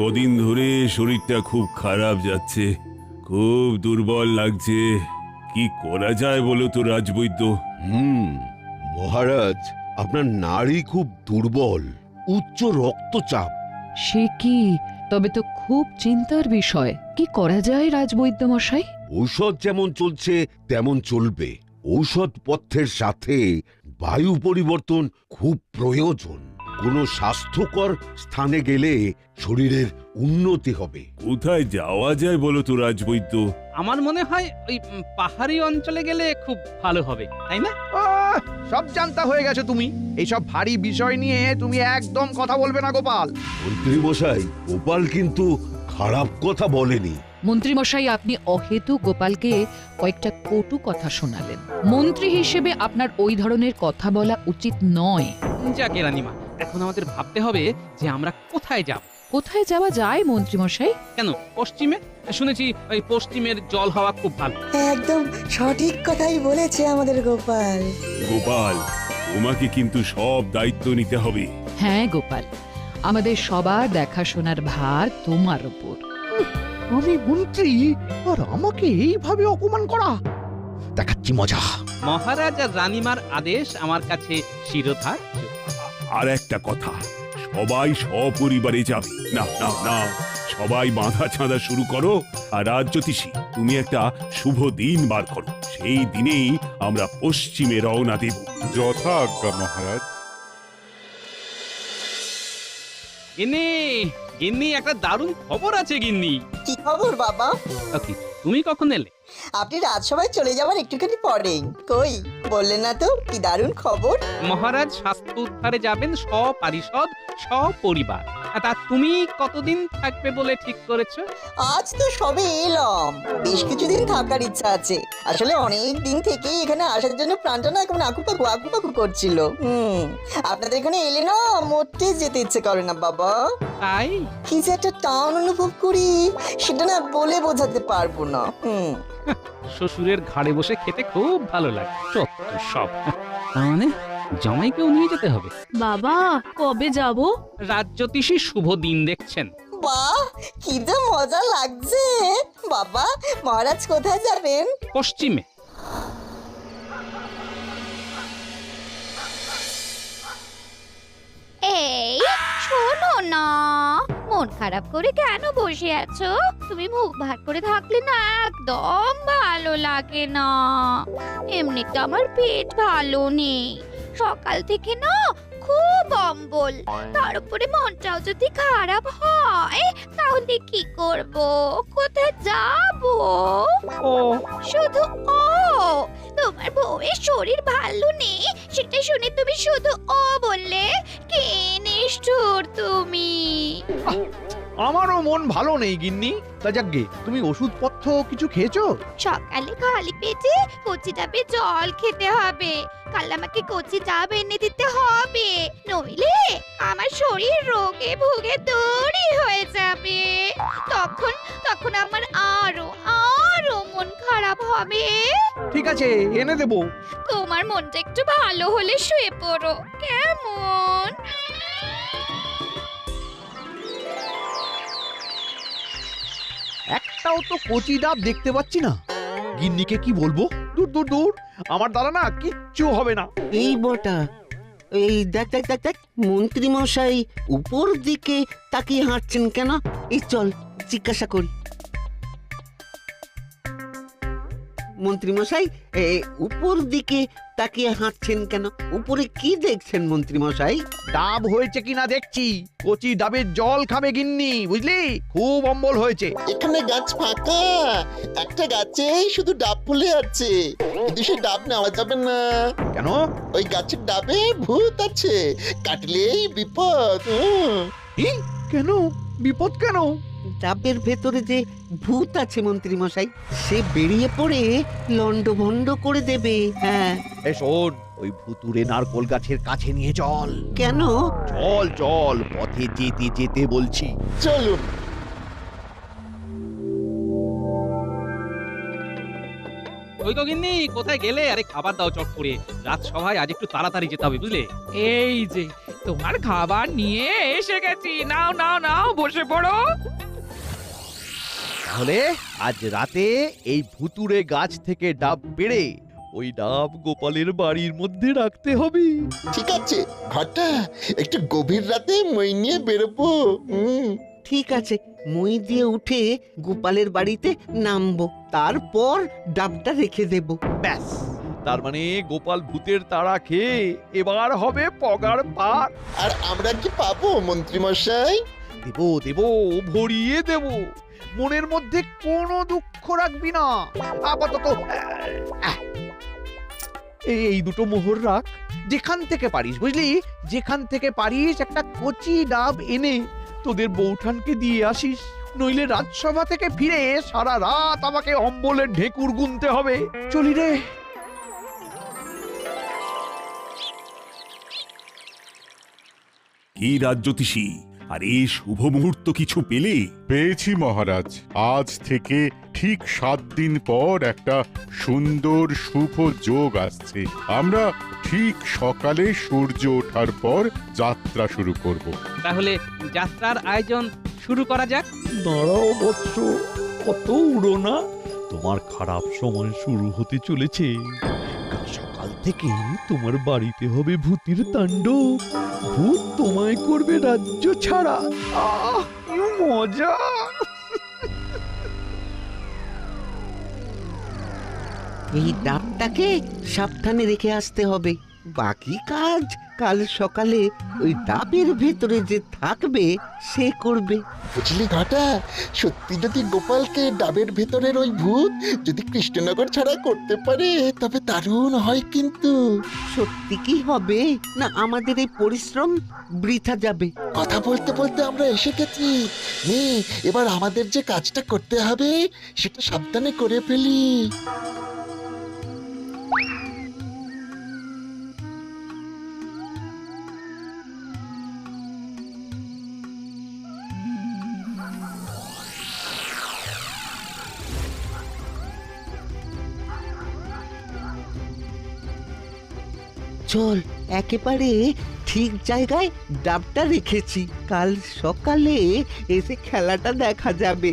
কদিন ধরে শরীরটা খুব খারাপ যাচ্ছে, খুব দুর্বল লাগছে। কি করা যায় বলো তো রাজবৈদ্য? মহারাজ, আপনার নাড়ি খুব দুর্বল, উচ্চ রক্তচাপ। সে কি? তবে তো খুব চিন্তার বিষয়। কি করা যায় রাজবৈদ্য মশাই? ঔষধ যেমন চলছে তেমন চলবে। ঔষধ পথ্যের সাথে বায়ু পরিবর্তন খুব প্রয়োজন। কোনো স্বাস্থ্যকর স্থানে গেলে শরীরের উন্নতি হবে। কোথায় যাওয়া যায় বলো তো রাজবৈদ্য? আমার মনে হয় ওই পাহাড়ি অঞ্চলে গেলে খুব ভালো হবে, তাই না? সব জানতা হয়ে গেছে তুমি। এইসব ভারী বিষয় নিয়ে তুমি একদম কথা বলবে না গোপাল। মন্ত্রী মশাই, গোপাল কিন্তু খারাপ কথা বলেনি। মন্ত্রী মশাই, আপনি অহেতু গোপালকে কয়েকটা কটু কথা শোনালেন। মন্ত্রী হিসেবে আপনার ওই ধরনের কথা বলা উচিত নয়। যাকে রানীমা, এখন আমাদের ভাবতে হবে যে আমরা কোথায় যাব। কোথায় যাওয়া যায় মন্ত্রী মশাই? কেন, পশ্চিমে? শুনেছি ওই পশ্চিমের জল হাওয়া খুব ভালো। একদম সঠিক কথাই বলেছে আমাদের গোপাল। গোপাল, তোমাকে কিন্তু সব দায়িত্ব নিতে হবে। হ্যাঁ গোপাল, আমাদের সবার দেখাশোনার ভার তোমার উপর। আমি মন্ত্রী আর আমাকে এইভাবে অপমান করা, দেখাচ্ছি মজা। মহারাজ আর রানীমার আদেশ আমার কাছে শিরোধার্য। আর একটা কথা, সবাই সপরিবারে যাবে। না না না, সবাই বাঁধা ছাঁধা শুরু করো। আর রাজজ্যোতিষী, তুমি একটা শুভ দিন বার করো। সেই দিনেই আমরা পশ্চিমে রওনা দেব। যথা আজ্ঞা মহারাজ। গিন্নি, গিন্নি, একটা দারুণ খবর আছে গিন্নি। কি খবর বাবা? ওকে, তুমি কখন এলে? আপনি রাজসভায় চলে যাওয়ার একটুখানি পরেই। কই বললেন না তো কি দারুণ খবর? মহারাজ স্বাস্থ্য উদ্ধারে যাবেন সপারিষদ সপরিবার। তা তুমি কতদিন থাকবে বলে ঠিক করেছো? আজ তো সবে এলাম, বেশ কিছুদিন থাকার ইচ্ছা আছে। আসলে অনেক দিন থেকেই এখানে আসার জন্য প্রাণটা না কেমন আকুপাকু করছিল। আপনাদের এখানে এলে না মোটে যেতে ইচ্ছে করে না বাবা। তাই কি যে একটা টান অনুভব করি, সেটা না বলে বোঝাতে পারবো না। শ্বশুরের ঘাড়ে বসে খেতে খুব ভালো লাগে। চত্ব সব। তার মানে জামাইকেও নিয়ে যেতে হবে। বাবা, কবে যাব? রাজজ্যোতিষী শুভ দিন দেখছেন। বাহ, কি যে মজা লাগছে। বাবা, মহারাজ কোথায় যাবেন? পশ্চিমে। এই শোনো না, মন খারাপ করে কেন বসে আছো? তুমি মুখ ভার করে থাকলে না একদম ভালো লাগে না। এমনিতে আমার পেট ভালো নেই, সকাল থেকে না খুব অম্বল। তার উপরে মনটাও যদি খারাপ হয় তাহলে কি করব? কোথায় যাব? শুধু তোমার বউয়ের শরীর ভালো নেই সেটা শুনে তুমি শুধু বললে। কি নিষ্ঠুর তুমি! আমারও মন ভালো নেই গিন্নি। তা যাকগে, তুমি ওষুধপত্র কিছু খেয়েছো? সকালে খালি পেটে কচি ডাবে জল খেতে হবে। কাল আমাকে কচি ডাব এনে দিতে হবে, নইলে আমার শরীর রোগে ভুগে দড়ি হয়ে যাবে। তখন তখন আমার আরো মন খারাপ হবে। ঠিক আছে, এনে দেবো। তোমার মনটা একটু ভালো হলে শুয়ে পড়ো, কেমন? একটাও তো কচি ডাব দেখতে পাচ্ছি না। গিন্নিকে কি বলবো? দূর দূর দূর, আমার দ্বারা না কিচ্ছু হবে না। এই বটা, এই দেখ দেখ দেখ দেখ, মন্ত্রী মশাই উপর দিকে তাকিয়ে হাঁটছেন কেন? এই চল জিজ্ঞাসা করি। মন্ত্রী মশাই, উপর দিকে তাকিয়ে হাঁটছেন কেন? উপরে কি দেখছেন মন্ত্রী মশাই? ডাব হয়েছে কিনা দেখছি। কচি ডাবের জল খাবে গিন্নি, বুঝলি? খুব অম্বল হয়েছে। এখানে গাছ ফাঁকা, একটা গাছেই শুধু ডাব ফুলে আছে, কিন্তু সেই ডাব নেওয়া যাবে না। কেন? ওই গাছের ডাবে ভূত আছে, কাটলেই বিপদ। কেন বিপদ কেন? ডাবের ভেতরে যে ভূত আছে মন্ত্রী মশাই, সে বেরিয়ে পড়ে লন্ডভন্ড করে দেবে। হ্যাঁ। শোন, ওই ভুতুরে নারকোল গাছের কাছে নিয়ে চল। কেন? চল চল, পথে যেতে যেতে বলছি। চলুন। ওই তো গিন্নি, কোথায় গেলে? আরে খাবার দাও চট করে। রাজসভায় আজ একটু তাড়াতাড়ি যেতে হবে, বুঝলে? এই যে তোমার খাবার নিয়ে এসে গেছি, নাও নাও নাও, বসে পড়ো। তাহলে আজ রাতে এই ভুতুড়ে গাছ থেকে ডাব পেড়ে ওই ডাব গোপালের বাড়ির মধ্যে রাখতে হবে। ঠিক আছে ঘটা, একটু গভীর রাতে মই নিয়ে বেরোবো। ঠিক আছে, মই দিয়ে উঠে গোপালের বাড়িতে নামবো, তারপর ডাবটা রেখে দেব। ব্যাস, তার মানে গোপাল ভূতের তাড়া খেয়ে এবার হবে পগার পার। আর আমরা কি পাবো মন্ত্রী মশাই? দেব দেব, ভরিয়ে দেব। মনের মধ্যে কোনো দুঃখ রাখবি না। আপাতত এই দুটো মোহর রাখ, যেখান থেকে পারিস, বুঝলি, যেখান থেকে পারিস একটা কচি ডাব এনে তোদের বৌঠানকে দিয়ে আসিস। নইলে রাজসভা থেকে ফিরে সারা রাত আমাকে অম্বলের ঢেকুর গুনতে হবে। চলি রে। কি রাজ্যতীষী, আর এই শুভ মুহূর্ত কিছু পেলে? পেয়েছি মহারাজ। আজ থেকে ঠিক 7 দিন পর একটা সুন্দর শুভ যোগ আসছে। আমরা ঠিক সকালে সূর্য ওঠার পর যাত্রা শুরু করব। তাহলে যাত্রার আয়োজন শুরু করা যাক। দাঁড়াও বৎস, কত উড়ো না, তোমার খারাপ সময় শুরু হতে চলেছে। কাল সকাল থেকে তোমার বাড়িতে হবে ভূতের তাণ্ডব। ভূত তোমায় করবে রাজ্য ছাড়া। আহ, কি মজা! এই ডাবটাকে সাবধানে রেখে আসতে হবে। বাকি কাজ কাল সকালে ওই ডাবের ভেতরে যে থাকবে সে করবে। বুঝলি ঘটা, সত্যি যদি গোপালকে ডাবের ভেতরের ওই ভূত যদি কৃষ্ণনগর ছাড়া করতে পারে তবে দারুণ হয়। কিন্তু সত্যি কি হবে, না আমাদের এই পরিশ্রম বৃথা যাবে? কথা বলতে বলতে আমরা এসে গেছি। নে, এবার আমাদের যে কাজটা করতে হবে সেটা সাবধানে করে ফেলি। চল, একেবারে ঠিক জায়গায় ডাবটা রেখেছি। কাল সকালে এসে খেলাটা দেখা যাবে।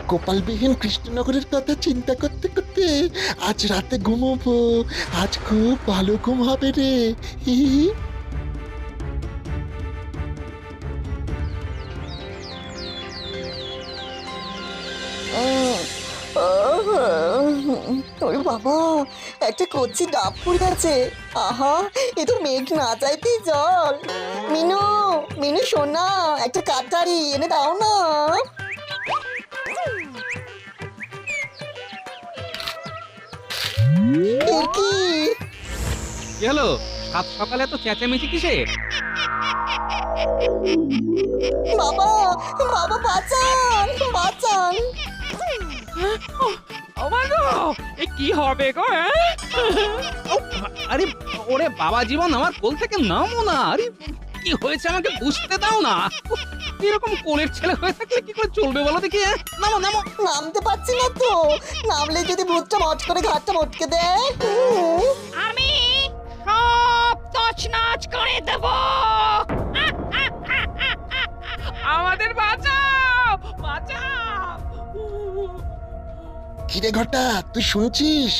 গোপালবিহীন কৃষ্ণনগরের কথা চিন্তা করতে করতে আজ রাতে ঘুমোবো। আজ খুব ভালো ঘুম হবে রে। হি হি। ওরে বাবা, একটা কচি ডাব পড়ে আছে। আহা, এ তো মেঘ না চাইতেই জল। মিনু, মিনু সোনা, একটা কাটারি এনে দাও না। এ কি? কি হলো? সাত সকালে তো চেঁচামেচি কিসের? বাবা, বাবা বাঁচান, বাঁচান। আমার গো, এ কি হবে গো? আরে ওরে বাবা জীবন, আমার কোল থেকে নামো না। আরে কি হয়েছে আমাকে বুঝতে দাও না। এরকম কোলের ছেলে হয়ে থাকলে কি করে চলবে বলো দেখি? নামো নামো। নামতে পারছি না তো, নামলে যদি ভূতটা মট করে ঘাটটা মটকে দেয়। আমি সব তছনছ করে দেব। আমাদের বাঁচাও, বাঁচাও। কিরে ঘটা, তুই শুনছিস?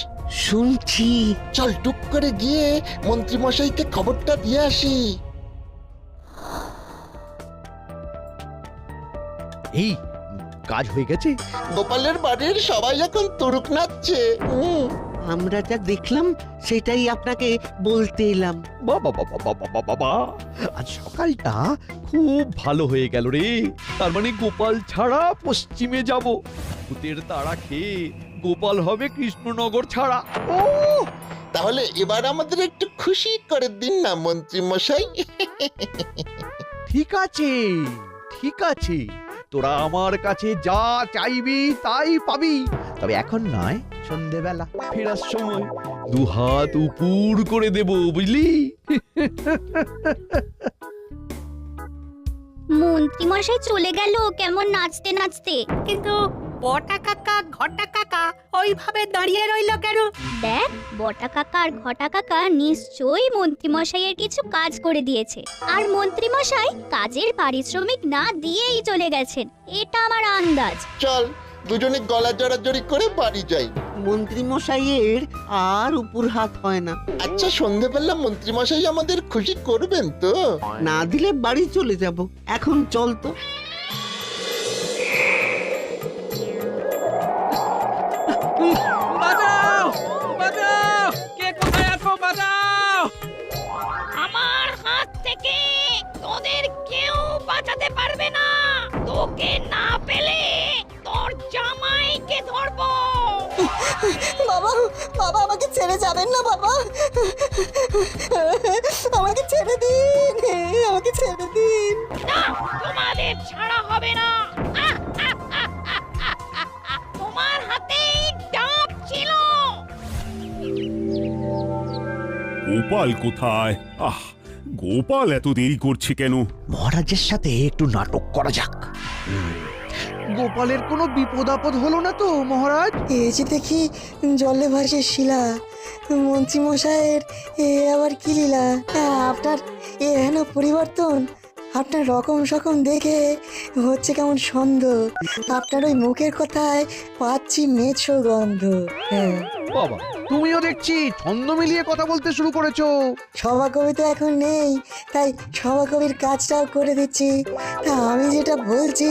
শুনছি। চল টুক করে গিয়ে মন্ত্রী মশাইকে খবরটা দিয়ে আসি। এই কাজ হয়ে গেছে। গোপালের বাড়ির সবাই এখন তুরুক নাচছে। আমরা যা দেখলাম সেটাই আপনাকে বলতে এলাম। বাবা বাবা বাবা বাবা, আজ সকালটা খুব ভালো হয়ে গেল রে। তার মানে গোপাল ছাড়া পশ্চিমে যাব। ভূতের তাড়া খেয়ে গোপাল হবে কৃষ্ণনগর ছাড়া। ও, তাহলে এবার আমাদের একটু খুশি করে দিন না মন্ত্রী মশাই। ঠিক আছে, ঠিক আছে, তোরা আমার কাছে যা চাইবি তাই পাবি। তবে এখন নয়, সন্ধেবেলা ফেরার সময় 2 হাত উপর করে দেব, বুঝলি? মন্ত্রী মশাই চলে গেল কেমন নাচতে নাচতে, কিন্তু বটা কাকা ঘটা কাকা ওইভাবে দাঁড়িয়ে রইল কেন? দেখ, বটা কাকা আর ঘটা কাকা নিশ্চয়ই মন্ত্রী মশাইয়ের কিছু কাজ করে দিয়েছে, আর মন্ত্রী মশাই কাজের পারিশ্রমিক না দিয়েই চলে গেছেন, এটা আমার আন্দাজ। চল দুজনে গলা জড়াজড়ি করে বাড়ি যাই। মন্ত্রী মশাইয়ের আর উপর হাত হয় না। আচ্ছা সন্ধেবেলা মন্ত্রী মশাই আমাদের খুশি করবেন তো? না দিলে বাড়ি চলে যাব। এখন চল তো। বাঁচাও বাঁচাও, কে কোথায় আছো, বাঁচাও! আমার হাত থেকে তোদের কেউ বাঁচাতে পারবে না। তোকে না পেলে তোর জামাইকে ধরবো। বাবা বাবা আমাকে ছেড়ে যাবেন না বাবা, আমাকে ছেড়ে দিন, আমাকে ছেড়ে দিন। না, তোমাদের ছাড়া হবে না। তোমার হাতেই ডাব ছিল। গোপাল কোথায়? গোপাল এত দেরি করছে কেন? মহারাজের সাথে একটু নাটক করা যাক। গোপালের কোনো বিপদ আপদ হলো না তো মহারাজ? এই যে দেখি জলে ভাসে শিলা, মন্ত্রী মশাইয়ের এ আবার কি লীলা? আপনার এ হেন পরিবর্তন, আপনার রকম সকম দেখে হচ্ছে কেমন সন্দেহ। আপনার ওই মুখের কথায় পাচ্ছি মেছো গন্ধ। হ্যাঁ, বাবা, তুমিও দেখছি ছন্দ মিলিয়ে কথা বলতে শুরু করেছো। সভাকবি তো এখন নেই, তাই সভাকবির কাজটাও করে দিচ্ছি। তা আমি যেটা বলছি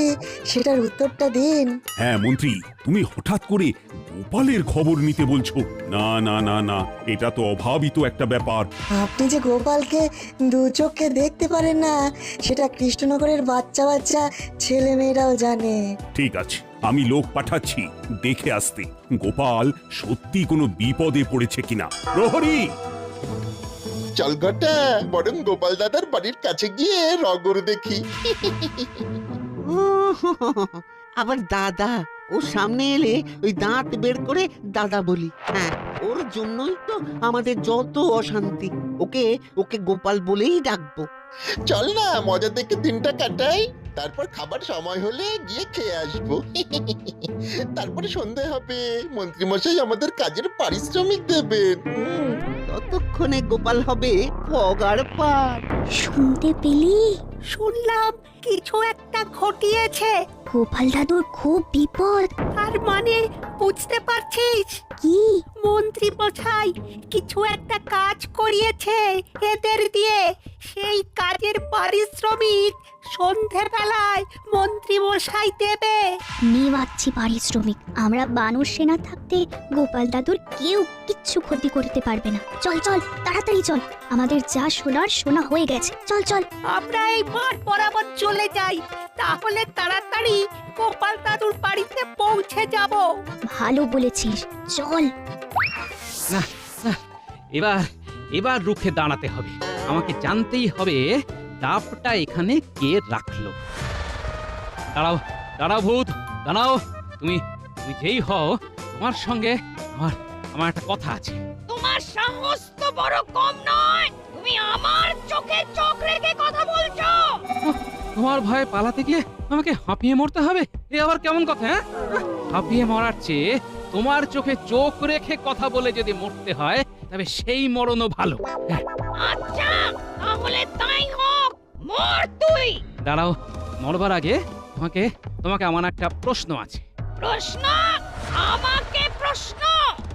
সেটার উত্তরটা দিন। হ্যাঁ মন্ত্রী, তুমি হঠাৎ করে গোপালের খবর নিতে বলছো? না না না না, এটা তো অভাবিত একটা ব্যাপার। আপনি যে গোপালকে দু চোখে দেখতে পারেন না, সেটা কৃষ্ণনগরের বাচ্চা বাচ্চা ছেলে মেয়েরাও জানে। ঠিক আছে, আমি লোক পাঠাচ্ছি দেখে আসতে গোপাল সত্যি কোনো বিপদে পড়েছে কিনা। প্রহরী! চল ঘটা, বরং গোপাল দাদার বাড়ির কাছে গিয়ে রগর দেখি। আবার দাদা? ও সামনে এলে ওই দাঁত বের করে দাদা বলি। হ্যাঁ, ওর জন্যই তো আমাদের যত অশান্তি। ওকে ওকে গোপাল বলেই ডাকবো। চল না, মজা দেখে দিনটা কাটাই, তারপর খাবার সময় হলে গিয়ে খেয়ে আসবো। তারপরে সন্ধে হবে, মন্ত্রী মশাই আমাদের কাজের পারিশ্রমিক দেবেন। ততক্ষণে গোপাল হবে পগার পার। শুনতে পেলি? শুনলাম কিছু একটা ঘটিয়েছে। গোপাল দাদুর খুব বিপদ। তার মানে বুঝতে পারছিস? কি? মন্ত্রী মশাই কিছু একটা কাজ করিয়েছে এদের দিয়ে। সেই কাজের পারিশ্রমিক সন্ধেবেলায় মন্ত্রী মশাই দেবে। নেওয়াচ্ছি পারিশ্রমিক। আমরা বানর সেনা থাকতে গোপাল দাদুর কেউ কিচ্ছু ক্ষতি করতে পারবে না। চল চল, তাড়াতাড়ি চল, আমাদের যা শোনার শোনা হয়ে গেছে। চল চল, আমরা এই মাঠ বরাবর চলে যাই, তাহলে তাড়াতাড়ি গোপাল দাদুর বাড়িতে পৌঁছে যাব। ভালো বলেছিস, চল। না না, এবার এবার রুখে দাঁড়াতে হবে। আমাকে জানতেই হবে ডাবটা এখানে কে রাখলো। দাঁড়াও দাঁড়াও ভূত, দাঁড়াও। তুমি তুমি যেই হও, তোমার সঙ্গে আমার একটা কথা আছে। তোমার সাহস তো বড় কম নয়, তুমি আমার চোখে চোখ রেখে কথা বলছো। তোমার ভয়ে পালাতে গিয়ে আমাকে হাঁপিয়ে মরতে হবে? এ আবার কেমন কথা? হ্যাঁ, হাঁপিয়ে মরার চেয়ে তোমার চোখে চোখ রেখে কথা বলে যদি মরতে হয়, তবে সেই মরণও ভালো। আচ্ছা, তাহলে তাই হোক, মর তুই। দাঁড়াও, মরবার আগে তোমাকে আমার একটা প্রশ্ন আছে। প্রশ্ন? আমাকে প্রশ্ন?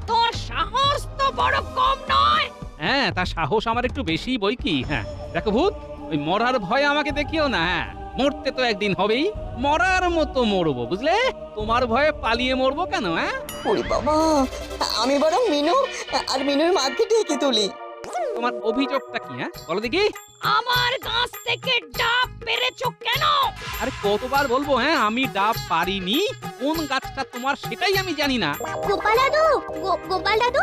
তোর সাহস তো বড় কম নয়। হ্যাঁ, তা সাহস আমার একটু বেশি বই কি। হ্যাঁ দেখো ভূত, ওই মরার ভয়ে আমাকে দেখিও না। হ্যাঁ, মরতে তো একদিন হবেই, মরার মতো মরবো, বুঝলে? তোমার ভয়ে পালিয়ে মরবো কেন? হ্যাঁ, ওরে বাবা, আমি বরং মিনু আর মিনুর মাকে ডেকে তুলি। তোমার অভিযোগটা কি? হ্যাঁ বলো দেখি। আমার গাছ থেকে ডাব পেরেছো কেন? আরে কতবার বলবো? হ্যাঁ, আমি ডাব পারিনি। কোন গাছটা তোমার সেটাই আমি জানি না। গোপাল দাদু, গোপাল দাদু,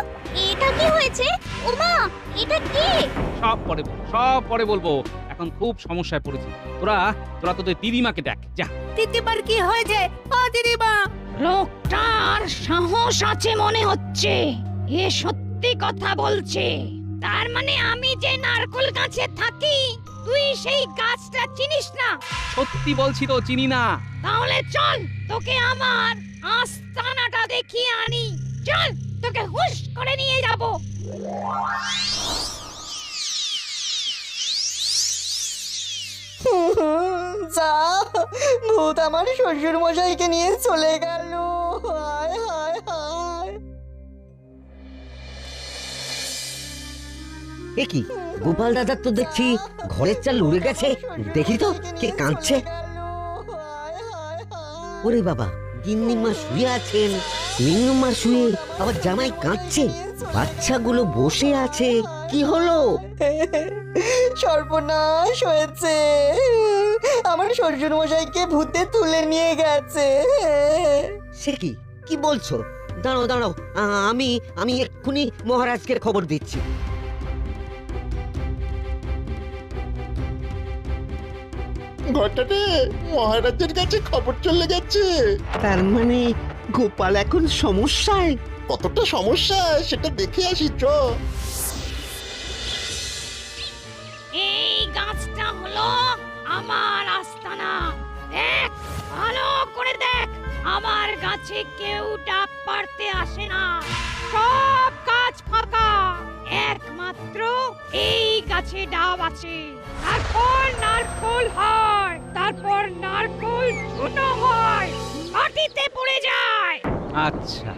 এটা কি হয়েছে? ওমা, এটা কি? সব পরে বলবো। এখন খুব সমস্যায় পড়েছি। তোরা তোদের দিদিমাকে ডাক যা। দিদিমার কি হয়েছে? ও দিদিমা! লোকটার সাহস আছে মনে হচ্ছে, এ সত্যি কথা বলছে। তার মানে আমি যে নারকেল গাছে থাকি, তুই সেই গাছটা চিনিস না? সত্যি বলছি তো, চিনি না। তাহলে চল, তোকে আমার আস্তানাটা দেখিয়ে আনি। চল, তোকে হুশ করে নিয়ে যাব। যা, ভূত আমার শ্বশুর মশাইকে নিয়ে চলে গেল। হায় হায় হায়। এ কি গোপাল দাদার তো দেখছি ঘরের চাল উড়ে গেছে। দেখি তো কে কাঁদছে। ওরে বাবা, গিন্নিমা শুয়ে আছেন, মিন্নুমা শুয়ে, আবার জামাই কাঁদছে, বাচ্চাগুলো বসে আছে। কি হলো? সর্বনাশ হয়েছে, আমার শ্বশুর মশাইকে ভূতে তুলে নিয়ে গেছে। সে কি কি বলছো? দাঁড়াও দাঁড়াও, আমি আমি এক্ষুনি মহারাজকে খবর দিচ্ছি। ঘটাতে মহারাজের কাছে খবর চলে গেছে। তার মানে গোপাল এখন সমস্যায়? কতটা সমস্যা সেটা দেখে আসি চ। এই গাছটা হলো আমার আস্তানা। দেখ, ভালো করে দেখ, আমার গাছে কেউ ডাব পাড়তে আসে না, সব গাছ ফাঁকা, একমাত্র এই গাছে ডাব আছে। তারপর নারকোল হয়, তারপর নারকোল ছোট হয়, মাটিতে পড়ে যায়। আচ্ছা,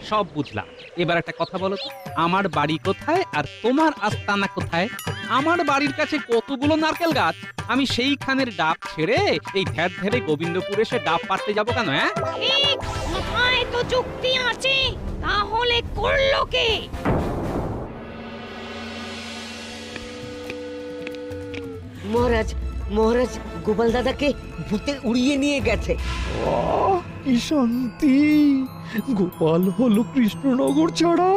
সব বুঝলাম। এবার একটা কথা বলো তো, আমার বাড়ি কোথায় আর তোমার আস্তানা কোথায়? আমার বাড়ির কাছে কতগুলো নারকেল গাছ, আমি সেইখানের ডাব ছেড়ে এই ধ্যার ধ্যারে গোবিন্দপুর এসে ডাব পাড়তে যাবো কেন? হ্যাঁ, ঠিক, মাথায় তো যুক্তি আছে। তাহলে করলো কে? মহারাজ, মহারাজ গোপাল দাদাকে ভূতে উড়িয়ে নিয়ে গেছে। আহ, কি শান্তি! গোপাল হলো কৃষ্ণনগর ছাড়া।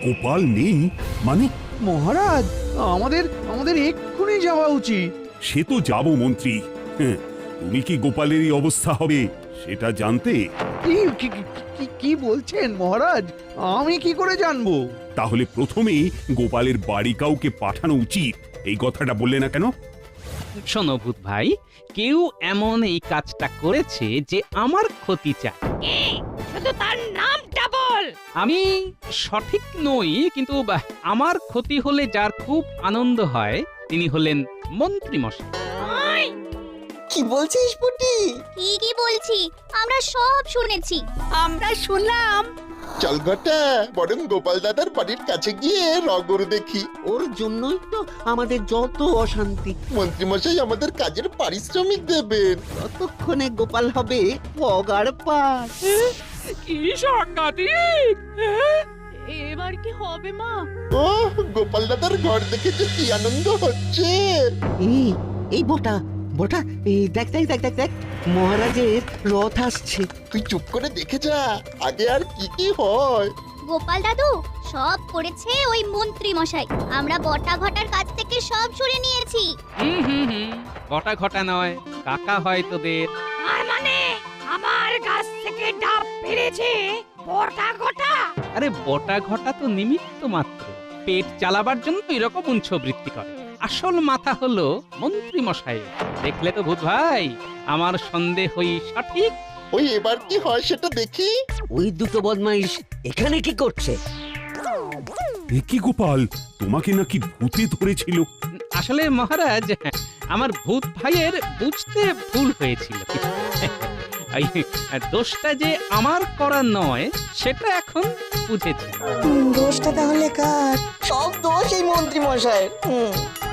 গোপাল নেই মানে? মহারাজ, আমাদের আমাদের এক্ষুনি যাওয়া উচিত। সে তো যাব মন্ত্রী। হ্যাঁ, তুমি কি গোপালের এই অবস্থা হবে সেটা জানতে? কি কি- কি- কি- কি বলছেন মহারাজ? আমি কি করে জানবো? তাহলে প্রথমেই গোপালের বাড়ি কাউকে পাঠানো উচিত, এই কথাটা বললে না কেন? শোনো ভূত ভাই, কেউ এমন এই কাজটা করেছে যে আমার ক্ষতি চায়। কে? শুধু তার নামটা বল। আমি সঠিক নই, কিন্তু আমার ক্ষতি হলে যার খুব আনন্দ হয় তিনি হলেন মন্ত্রী মশাই। কি বলছিস পুটি? কি বলছি, আমরা সব শুনেছি। আমরা শুনলাম। চল ঘটা, বরং গোপাল দাদার বাড়ির কাছে গিয়ে রগর দেখি। ওর জন্যই তো আমাদের যত অশান্তি। মন্ত্রীমশাই আমাদের কাজের পারিশ্রমিক দেবেন। ততক্ষণে গোপাল হবে পগার পাস। কি সাংঘাতিক! হ্যাঁ? এবার কি হবে মা? ও গোপাল দাদার ঘর দেখে যে কি আনন্দ হচ্ছে। এই এই বোটা বোটা, এই দেখ দেখ দেখ দেখ দেখ, মহারাজের রথ আসছে। তুই চুপ করে দেখে যা, আগে আর কি কি হয়। গোপাল দাদু, সব করেছে ওই মন্ত্রী মশাই। আমরা বটা ঘটার কাছ থেকে সব শুনে নিয়েছি। ঘটা ঘটা নয়, কাকা হয় তোদের। আর মানে আমার গাছ থেকে ডাব পেরেছে বটা ঘটা? আরে বটা ঘটা তো নিমিত্ত মাত্র, পেট চালাবার জন্য এরকম উঞ্ছবৃত্তি করে। আসল মাথা হলো মন্ত্রী মশাই। দেখলে তো ভূত ভাই, আমার সন্দেহই সঠিক। ওই এবার কি হয় সেটা দেখি। ওই দুটো বদমাইশ এখানে কি করছে? এ কি গোপাল, তোমাকে নাকি ভূতে ধরেছিল? আসলে মহারাজ, আমার ভূত ভাইয়ের বুঝতে ভুল হয়েছিল। এই দোষটা যে আমার করা নয় সেটা এখন বুঝেছি। দোষটা তাহলে কার? সব দোষ এই মন্ত্রী মশাই।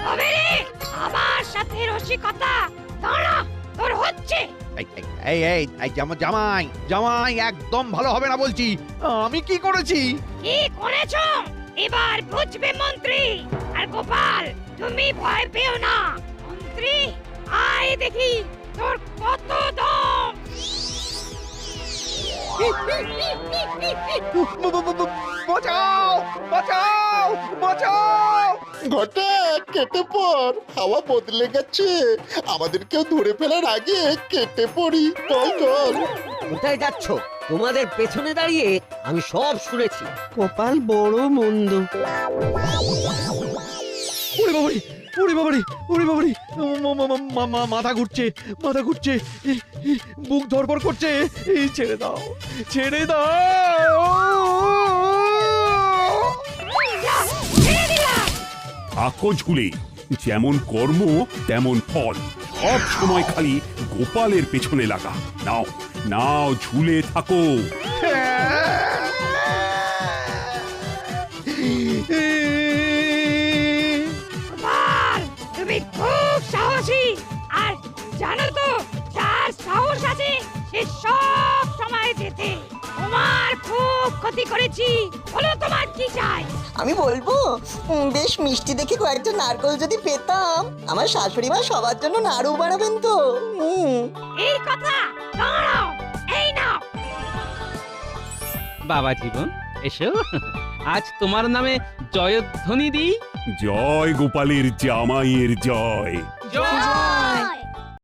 তবে রে, আমার সাথে রসিকতা দাঁড়া, তোর হচ্ছে। এই এই এই জামাই জামাই, একদম ভালো হবে না বলছি। আমি কি করেছি? কি করেছো এবার বুঝবে মন্ত্রী। আর গোপাল, তুমি ভয় পেও না। মন্ত্রী, আয় দেখি তোর কত দম। বাঁচাও বাঁচাও বাঁচাও! ঘটা কেটে পড়, হাওয়া বদলে গেছে। আমাদেরকেও ধরে ফেলার আগে কেটে পড়ি। চল চল। কোথায় যাচ্ছ? তোমাদের পেছনে দাঁড়িয়ে আমি সব শুনেছি। কপাল বড় মন্দ। ওরে বাবারে, ওরে বাবারে, ওরে বাবারে! মাথা ঘুরছে, মাথা ঘুরছে। বুক ধড়ফড় করছে। এই ছেড়ে দাও, ছেড়ে দাও। থাকো ঝুলে, যেমন কর্ম তেমন ফল। সব সময় খালি গোপালের পেছনে লাগা। নাও নাও, ঝুলে থাকো। তুমি খুব সাহসী, আর জানো তো যার সাহস আছে সে সব সময় যেতে। তোমার খুব ক্ষতি করেছি, বলো তোমার কি চাই? আমি বলবো বেশ মিষ্টি দেখে কয়েকটা নারকল যদি পেতাম, আমার শাশুড়ি মা সবার জন্য নাড়ু বানাবেন তো। এই কথা, দাঁড়াও, এই নাও। বাবা জীবন, এসো, আজ তোমার নামে জয়ধ্বনি দিই। জয় গোপালের জামাইয়ের জয়। জয়